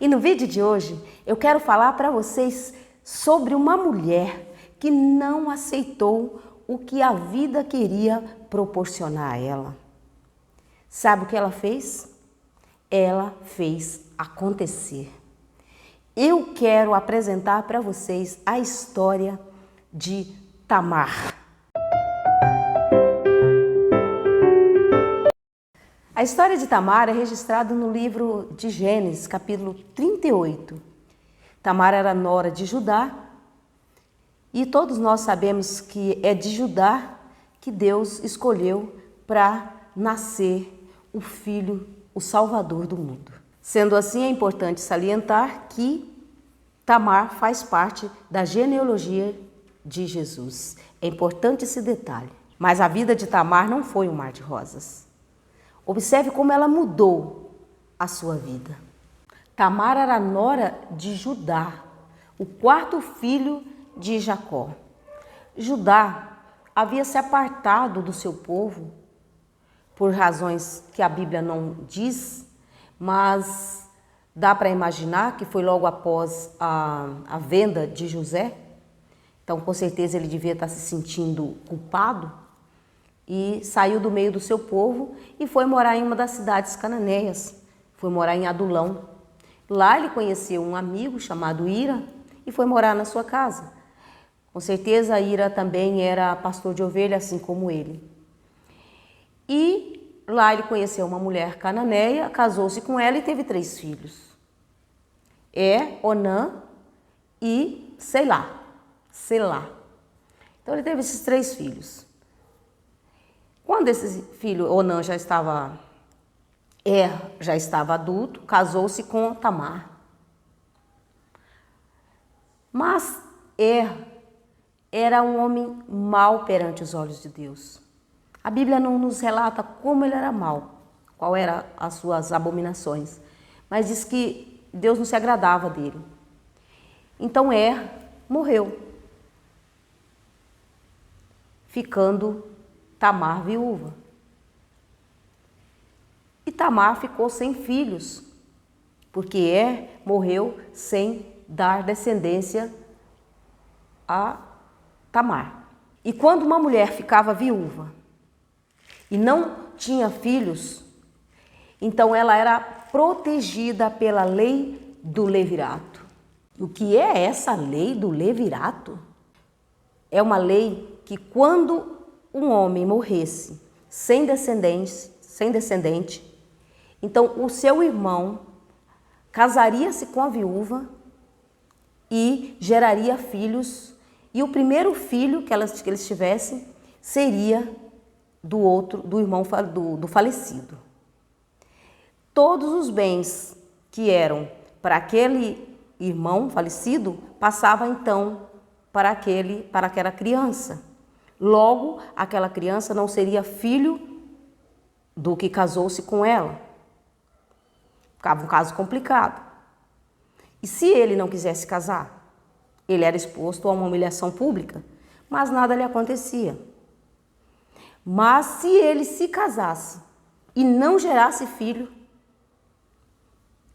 E no vídeo de hoje eu quero falar para vocês sobre uma mulher que não aceitou o que a vida queria proporcionar a ela. Sabe o que ela fez? Ela fez acontecer. Eu quero apresentar para vocês a história de Tamar. A história de Tamar é registrada no livro de Gênesis, capítulo 38. Tamar era nora de Judá e todos nós sabemos que é de Judá que Deus escolheu para nascer o Filho, o Salvador do mundo. Sendo assim, é importante salientar que Tamar faz parte da genealogia de Jesus. É importante esse detalhe. Mas a vida de Tamar não foi um mar de rosas. Observe como ela mudou a sua vida. Tamar era nora de Judá, o quarto filho de Jacó. Judá havia se apartado do seu povo por razões que a Bíblia não diz, mas dá para imaginar que foi logo após a venda de José. Então, com certeza, ele devia estar se sentindo culpado e saiu do meio do seu povo e foi morar em uma das cidades cananeias, foi morar em Adulão. Lá ele conheceu um amigo chamado Ira e foi morar na sua casa. Com certeza, Ira também era pastor de ovelha, assim como ele. E lá ele conheceu uma mulher cananeia, casou-se com ela e teve 3 filhos. Onã e Selá. Então ele teve esses 3 filhos. Quando esse filho, Onã, já estava adulto, casou-se com Tamar. Mas era um homem mau perante os olhos de Deus. A Bíblia não nos relata como ele era mau, qual eram as suas abominações, mas diz que Deus não se agradava dele. Então morreu, ficando Tamar viúva. E Tamar ficou sem filhos, porque morreu sem dar descendência a Tamar. E quando uma mulher ficava viúva e não tinha filhos, então ela era protegida pela lei do levirato. O que é essa lei do levirato? É uma lei que quando um homem morresse sem descendente, então o seu irmão casaria-se com a viúva e geraria filhos, e o primeiro filho que eles tivessem seria do irmão do falecido. Todos os bens que eram para aquele irmão falecido passavam então para aquela criança. Logo, aquela criança não seria filho do que casou-se com ela. Ficava um caso complicado. E se ele não quisesse casar, ele era exposto a uma humilhação pública, mas nada lhe acontecia. Mas se ele se casasse e não gerasse filho,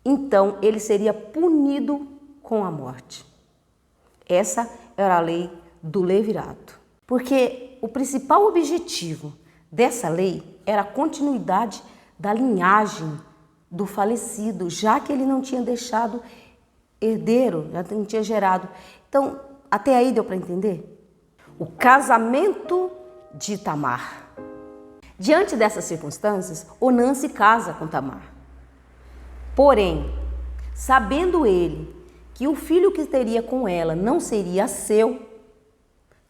então ele seria punido com a morte. Essa era a lei do levirato. Porque o principal objetivo dessa lei era a continuidade da linhagem do falecido, já que ele não tinha deixado herdeiro, já não tinha gerado. Então, até aí deu para entender? O casamento de Tamar. Diante dessas circunstâncias, Onã se casa com Tamar. Porém, sabendo ele que o filho que teria com ela não seria seu,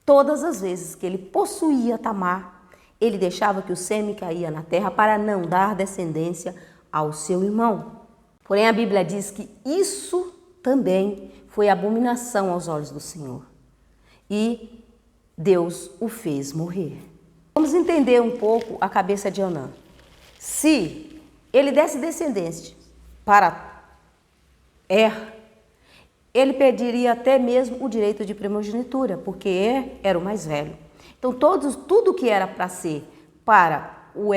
todas as vezes que ele possuía Tamar, ele deixava que o sêmen caía na terra para não dar descendência ao seu irmão. Porém, a Bíblia diz que isso também foi abominação aos olhos do Senhor. E Deus o fez morrer. Vamos entender um pouco a cabeça de Onã. Se ele desse descendência para ele perderia até mesmo o direito de primogenitura, porque era o mais velho. Então, tudo que era para ser para o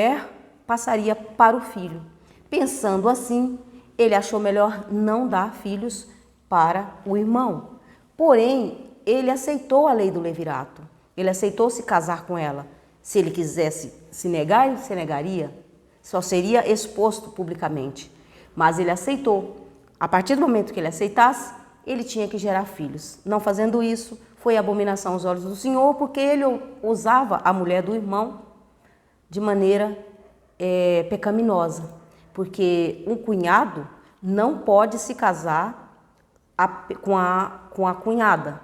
passaria para o filho. Pensando assim, ele achou melhor não dar filhos para o irmão. Porém, ele aceitou a lei do levirato. Ele aceitou se casar com ela. Se ele quisesse se negar, ele se negaria. Só seria exposto publicamente. Mas ele aceitou. A partir do momento que ele aceitasse, ele tinha que gerar filhos. Não fazendo isso, foi abominação aos olhos do Senhor, porque ele usava a mulher do irmão de maneira pecaminosa. Porque um cunhado não pode se casar com a cunhada,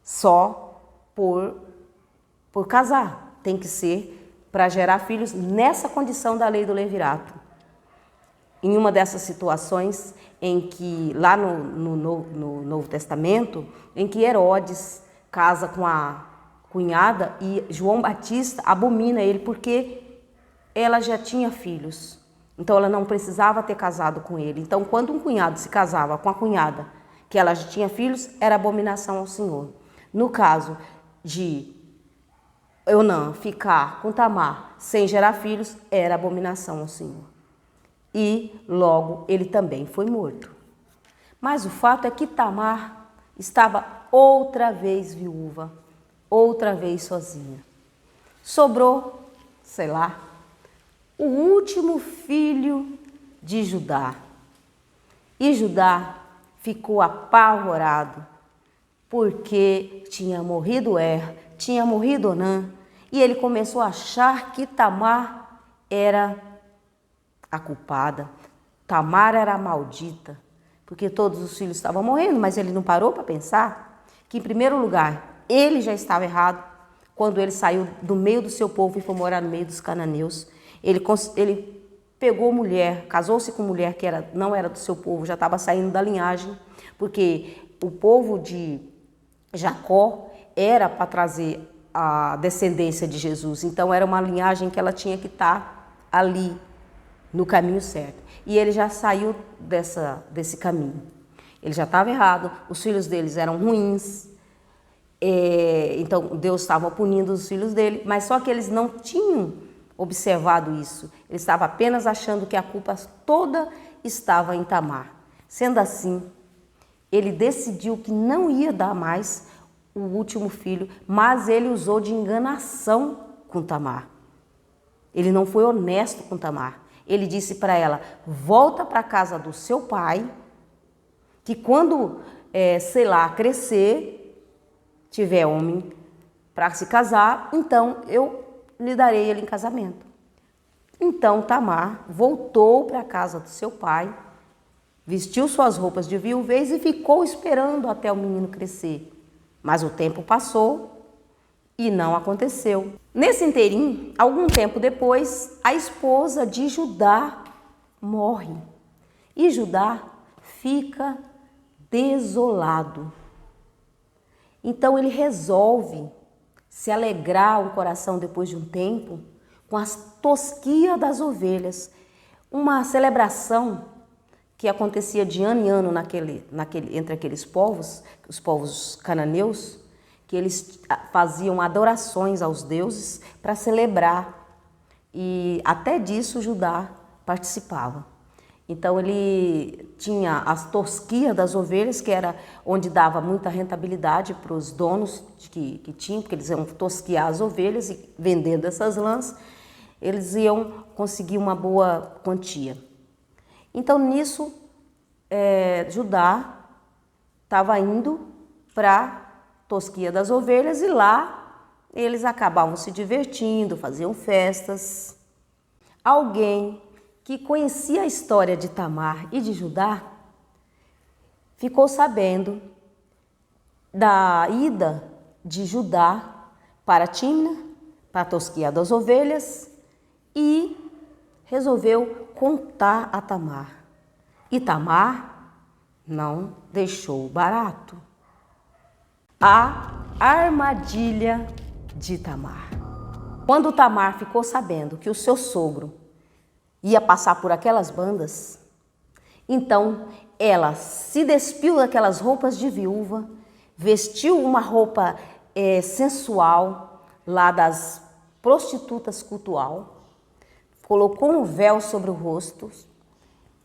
só por casar. Tem que ser para gerar filhos nessa condição da lei do levirato. Em uma dessas situações em que, lá no Novo Testamento, em que Herodes casa com a cunhada e João Batista abomina ele porque ela já tinha filhos. Então ela não precisava ter casado com ele. Então quando um cunhado se casava com a cunhada que ela já tinha filhos, era abominação ao Senhor. No caso de Eunã ficar com Tamar sem gerar filhos, era abominação ao Senhor. E logo ele também foi morto. Mas o fato é que Tamar estava outra vez viúva, outra vez sozinha. Sobrou, sei lá, o último filho de Judá. E Judá ficou apavorado, porque tinha morrido tinha morrido Onã, e ele começou a achar que Tamar era a culpada. Tamar era a maldita, porque todos os filhos estavam morrendo, mas ele não parou para pensar que, em primeiro lugar, ele já estava errado quando ele saiu do meio do seu povo e foi morar no meio dos cananeus. Ele pegou mulher, casou-se com mulher que não era do seu povo, já estava saindo da linhagem, porque o povo de Jacó era para trazer a descendência de Jesus. Então era uma linhagem que ela tinha que estar ali, no caminho certo. E ele já saiu desse caminho. Ele já estava errado, os filhos deles eram ruins, então Deus estava punindo os filhos dele, mas só que eles não tinham observado isso. Ele estava apenas achando que a culpa toda estava em Tamar. Sendo assim, ele decidiu que não ia dar mais o último filho, mas ele usou de enganação com Tamar. Ele não foi honesto com Tamar. Ele disse para ela: volta para a casa do seu pai, que quando, crescer, tiver homem para se casar, então eu lhe darei ele em casamento. Então Tamar voltou para a casa do seu pai, vestiu suas roupas de viuvez e ficou esperando até o menino crescer. Mas o tempo passou e não aconteceu. Nesse interim, algum tempo depois, a esposa de Judá morre. E Judá fica desolado. Então ele resolve se alegrar o coração depois de um tempo com as tosquias das ovelhas. Uma celebração que acontecia de ano em ano entre aqueles povos, os povos cananeus, que eles faziam adorações aos deuses para celebrar. E até disso Judá participava. Então ele tinha as tosquias das ovelhas, que era onde dava muita rentabilidade para os donos que tinham, porque eles iam tosquiar as ovelhas e vendendo essas lãs, eles iam conseguir uma boa quantia. Então nisso Judá estava indo para tosquia das ovelhas e lá eles acabavam se divertindo, faziam festas. Alguém que conhecia a história de Tamar e de Judá ficou sabendo da ida de Judá para Tímna, para a tosquia das ovelhas, e resolveu contar a Tamar. E Tamar não deixou barato. A armadilha de Tamar. Quando Tamar ficou sabendo que o seu sogro ia passar por aquelas bandas, então ela se despiu daquelas roupas de viúva, vestiu uma roupa sensual lá das prostitutas cultual, colocou um véu sobre o rosto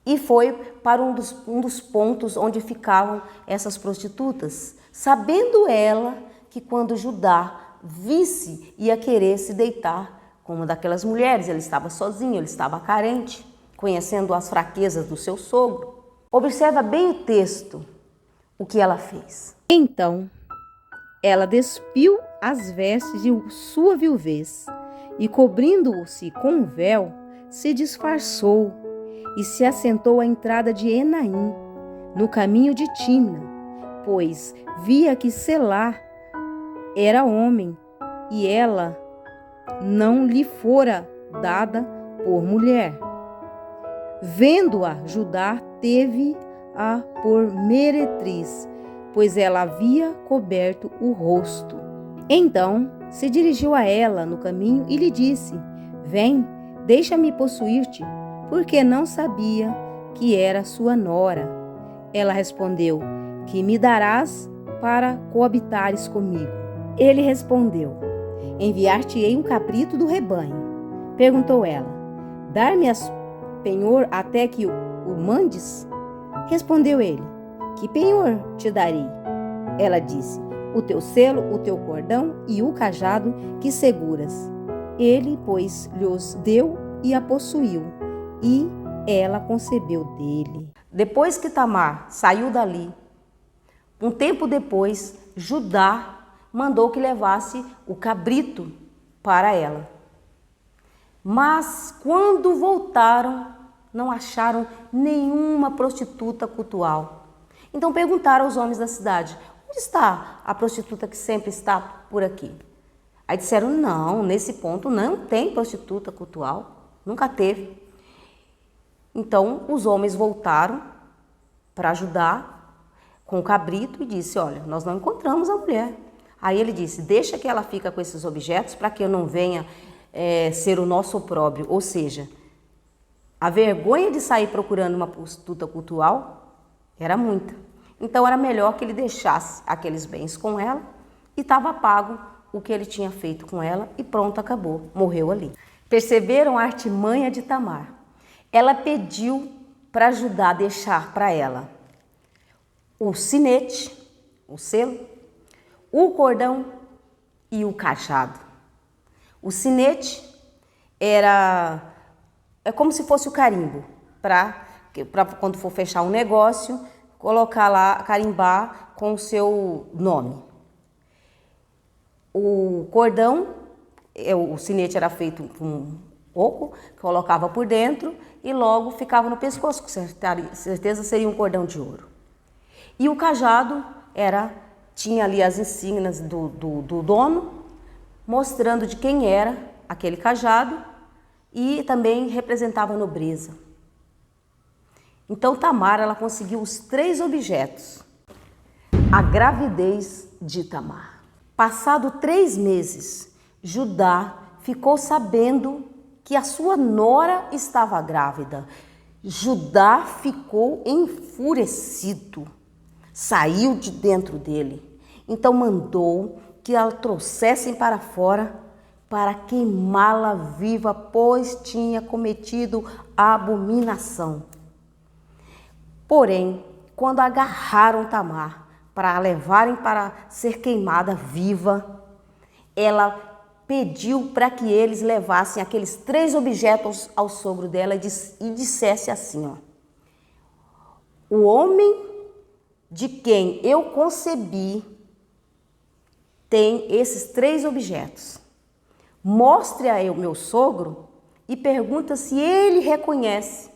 e foi para um dos pontos onde ficavam essas prostitutas, sabendo ela que quando Judá visse, ia querer se deitar com uma daquelas mulheres. Ele estava sozinho, ele estava carente, conhecendo as fraquezas do seu sogro. Observa bem o texto, o que ela fez. Então, ela despiu as vestes de sua viuvez e, cobrindo-se com um véu, se disfarçou e se assentou à entrada de Enaim, no caminho de Timna, pois via que Selá era homem e ela não lhe fora dada por mulher. Vendo-a, Judá teve-a por meretriz, pois ela havia coberto o rosto. Então se dirigiu a ela no caminho e lhe disse: Vem, deixa-me possuir-te, porque não sabia que era sua nora. Ela respondeu: Que me darás para coabitares comigo? Ele respondeu: Enviar-te-ei um cabrito do rebanho. Perguntou ela: Dar-me-as penhor até que o mandes? Respondeu ele: Que penhor te darei? Ela disse: O teu selo, o teu cordão e o cajado que seguras. Ele, pois, lhos deu e a possuiu, e ela concebeu dele. Depois que Tamar saiu dali, um tempo depois, Judá mandou que levasse o cabrito para ela. Mas quando voltaram, não acharam nenhuma prostituta cultual. Então perguntaram aos homens da cidade: Onde está a prostituta que sempre está por aqui? Aí disseram: Não, nesse ponto não tem prostituta cultual, nunca teve. Então os homens voltaram para Judá com o cabrito e disse: Olha, nós não encontramos a mulher. Aí ele disse: Deixa que ela fica com esses objetos para que eu não venha ser o nosso opróbrio. Ou seja, a vergonha de sair procurando uma prostituta cultual era muita. Então era melhor que ele deixasse aqueles bens com ela e estava pago o que ele tinha feito com ela e pronto, acabou, morreu ali. Perceberam a artimanha de Tamar? Ela pediu para Judá deixar para ela o sinete, o selo, o cordão e o cajado. O sinete é como se fosse o carimbo, para quando for fechar um negócio, colocar lá, carimbar com o seu nome. O cordão, o sinete era feito com oco, colocava por dentro e logo ficava no pescoço, com certeza seria um cordão de ouro. E o cajado tinha ali as insígnias do dono, mostrando de quem era aquele cajado e também representava a nobreza. Então Tamar, ela conseguiu os 3 objetos. A gravidez de Tamar. Passado 3 meses, Judá ficou sabendo que a sua nora estava grávida. Judá ficou enfurecido, saiu de dentro dele. Então mandou que a trouxessem para fora para queimá-la viva, pois tinha cometido a abominação. Porém, quando agarraram Tamar para a levarem para ser queimada viva, ela pediu para que eles levassem aqueles 3 objetos ao sogro dela e dissesse assim: ó, o homem de quem eu concebi tem esses 3 objetos. Mostre a meu sogro e pergunta se ele reconhece.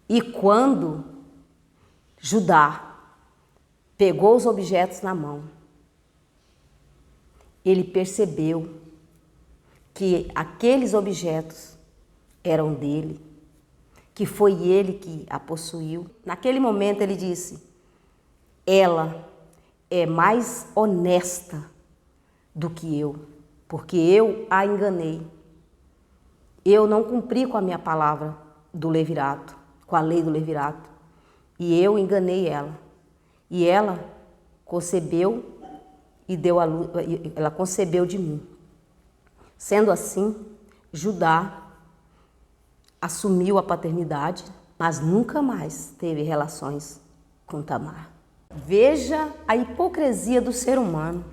E quando Judá pegou os objetos na mão, ele percebeu que aqueles objetos eram dele, que foi ele que a possuiu. Naquele momento ele disse: ela é mais honesta do que eu, porque eu a enganei. Eu não cumpri com a minha palavra do levirato, com a lei do levirato, e eu enganei ela. E ela concebeu e deu a luz, ela concebeu de mim. Sendo assim, Judá assumiu a paternidade, mas nunca mais teve relações com Tamar. Veja a hipocrisia do ser humano.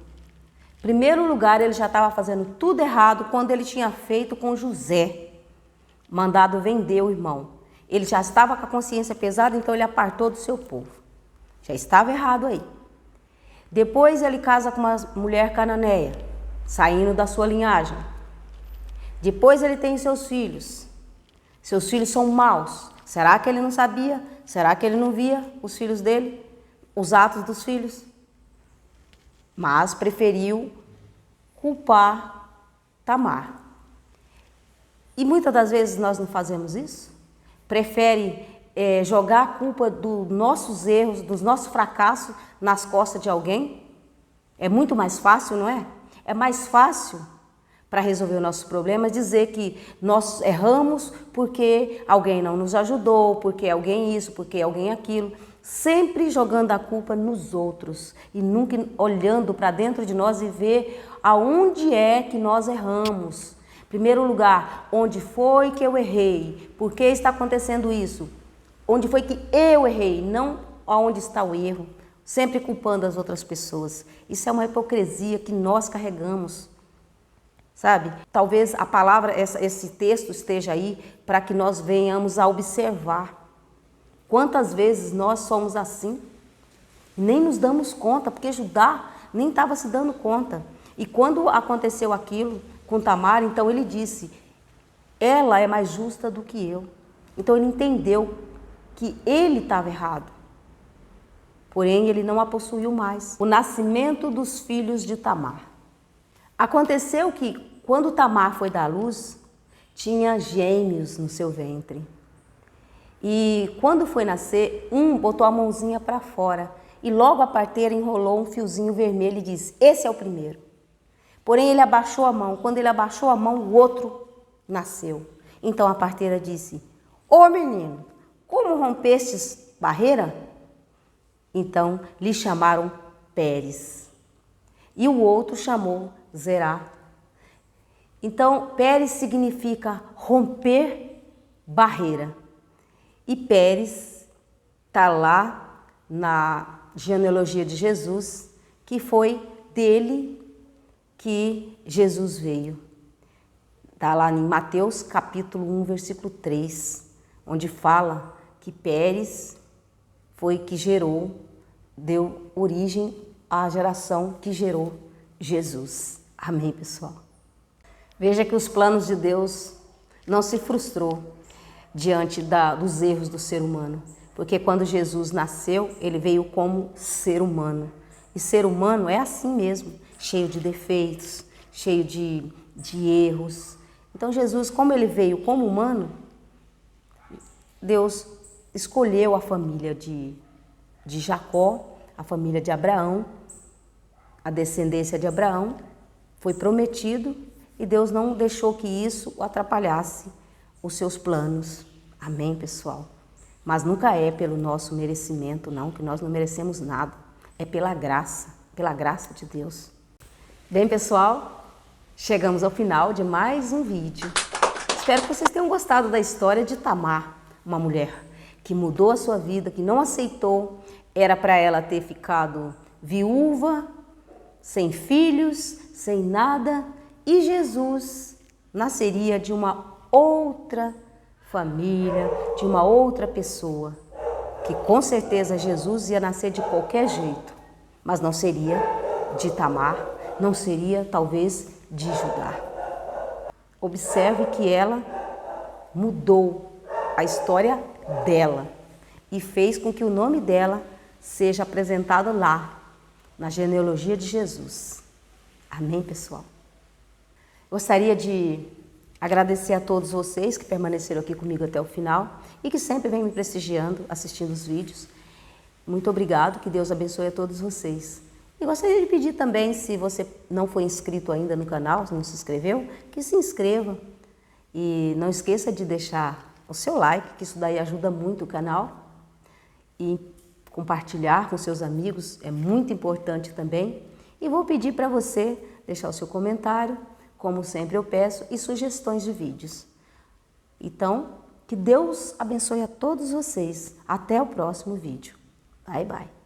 Em primeiro lugar, ele já estava fazendo tudo errado quando ele tinha feito com José, mandado vender o irmão. Ele já estava com a consciência pesada, então ele apartou do seu povo. Já estava errado aí. Depois ele casa com uma mulher cananeia, saindo da sua linhagem. Depois ele tem seus filhos. Seus filhos são maus. Será que ele não sabia? Será que ele não via os filhos dele? Os atos dos filhos? Mas preferiu culpar Tamar. E muitas das vezes nós não fazemos isso. Prefere jogar a culpa dos nossos erros, dos nossos fracassos nas costas de alguém. É muito mais fácil, não é? É mais fácil para resolver os nossos problemas dizer que nós erramos porque alguém não nos ajudou, porque alguém isso, porque alguém aquilo. Sempre jogando a culpa nos outros e nunca olhando para dentro de nós e ver aonde é que nós erramos. Em primeiro lugar, onde foi que eu errei? Por que está acontecendo isso? Onde foi que eu errei? Não aonde está o erro. Sempre culpando as outras pessoas. Isso é uma hipocrisia que nós carregamos. Sabe? Talvez a palavra, esse texto esteja aí para que nós venhamos a observar. Quantas vezes nós somos assim? Nem nos damos conta, porque Judá nem estava se dando conta. E quando aconteceu aquilo com Tamar, então ele disse, ela é mais justa do que eu. Então ele entendeu que ele estava errado. Porém, ele não a possuiu mais. O nascimento dos filhos de Tamar. Aconteceu que quando Tamar foi dar à luz, tinha gêmeos no seu ventre. E quando foi nascer, um botou a mãozinha para fora e logo a parteira enrolou um fiozinho vermelho e disse, esse é o primeiro. Porém, ele abaixou a mão. Quando ele abaixou a mão, o outro nasceu. Então a parteira disse, ô menino, como rompestes barreira? Então lhe chamaram Pérez. E o outro chamou Zerá. Então, Pérez significa romper barreira. E Pérez está lá na genealogia de Jesus, que foi dele que Jesus veio. Está lá em Mateus capítulo 1, versículo 3, onde fala que Pérez foi que gerou, deu origem à geração que gerou Jesus. Amém, pessoal? Veja que os planos de Deus não se frustrou diante dos erros do ser humano, porque quando Jesus nasceu, ele veio como ser humano. E ser humano é assim mesmo, cheio de defeitos, cheio de erros. Então Jesus, como ele veio como humano, Deus escolheu a família de Jacó, a família de Abraão, a descendência de Abraão, foi prometido e Deus não deixou que isso o atrapalhasse os seus planos. Amém, pessoal? Mas nunca é pelo nosso merecimento, não, que nós não merecemos nada. É pela graça de Deus. Bem, pessoal, chegamos ao final de mais um vídeo. Espero que vocês tenham gostado da história de Tamar, uma mulher que mudou a sua vida, que não aceitou, era para ela ter ficado viúva, sem filhos, sem nada, e Jesus nasceria de uma outra família, de uma outra pessoa, que com certeza Jesus ia nascer de qualquer jeito, mas não seria de Tamar, não seria talvez de Judá. Observe que ela mudou a história dela e fez com que o nome dela seja apresentado lá, na genealogia de Jesus. Amém, pessoal? Gostaria de agradecer a todos vocês que permaneceram aqui comigo até o final e que sempre vêm me prestigiando, assistindo os vídeos. Muito obrigado, que Deus abençoe a todos vocês. E gostaria de pedir também, se você não foi inscrito ainda no canal, se não se inscreveu, que se inscreva. E não esqueça de deixar o seu like, que isso daí ajuda muito o canal. E compartilhar com seus amigos é muito importante também. E vou pedir para você deixar o seu comentário, como sempre eu peço, e sugestões de vídeos. Então, Que Deus abençoe a todos vocês. Até o próximo vídeo. Bye, bye.